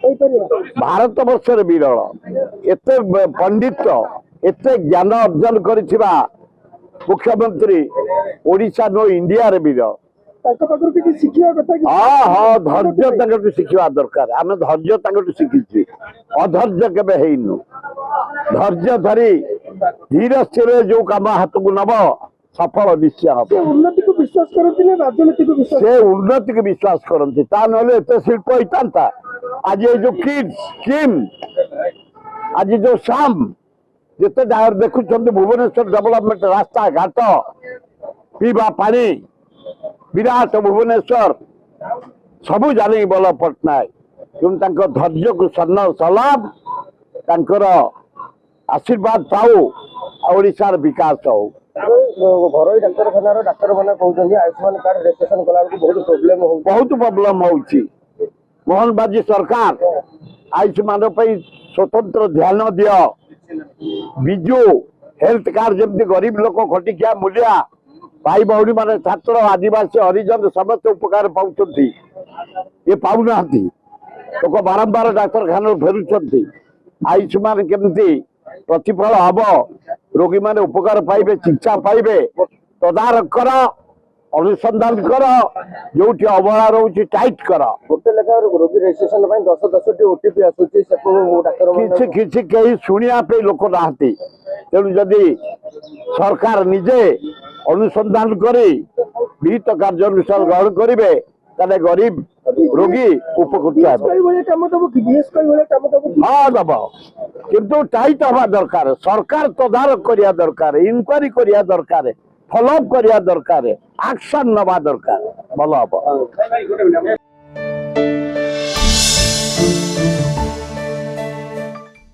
भारत वर्ष विरल एत पंडित एत ज्ञान अर्जन कर मुख्यमंत्री ओडिशा नो इंडिया रे विरल। हाँ हाँ धैर्य शिखा दरकार आम धैर्य शिखी अधर्य केवे हेनु धैर्य धरी धीर स्थिर जो कम हाथ को नब सफल निश्चय हम उन्नति को विश्वास करती राजनीति को विश्वास से उन्नति को विश्वास करती एत शिल्प होता आज ये जो किम आज जो शाम जिते देखुं भुवनेश्वर डेवलपमेंट रास्ता घाट पीवा पानी विराट भुवनेश्वर सबू जानी बल पट्टनायक क्यों धैर्य को सलाम तांकर आशीर्वाद पाऊ ओडिशार विकास हो। घर डाक्तखाना डाक्तर मैंने कहते आयुष्मान कार्ड रजिस्ट्रेशन कला बहुत प्रोब्लेम हो मोहन बाजी सरकार आयुष्मान स्वतंत्र ध्यान दियो विजु हेल्थ कार्ड जमी गरीब लोक खटिकिया मूलिया भाई भौणी मान छात्र आदिवासी हरिजन समस्त उपकार पाँच ये पाऊना लोक बारंबार डाक्तखाना फेरुंट आयुष्मान केमती प्रतिफल हम रोगी माने उपकार पाइबे चिकित्सा पाइबे तदारख कर अनुसंधान कर जो अवहेला रोचे टाइट कर गोटे लेखा रोगी रजिस्ट्रेशन 10 ओटीपी आसुची किसी कहीं शुणिया लोक ना तेणु जदि सरकार निजे अनुसंधान करी विहित कार्यानुष्ठान ग्रहण करेंगे ताले गरीब रोगी उपकृत हाँ दब किंतु टाइट हवा दरकार सरकार तदारख करिया दरकार इनक्वारी करिया दरकार फॉलोअप करिया दरकार एक्शन नवा दरकार भल हम।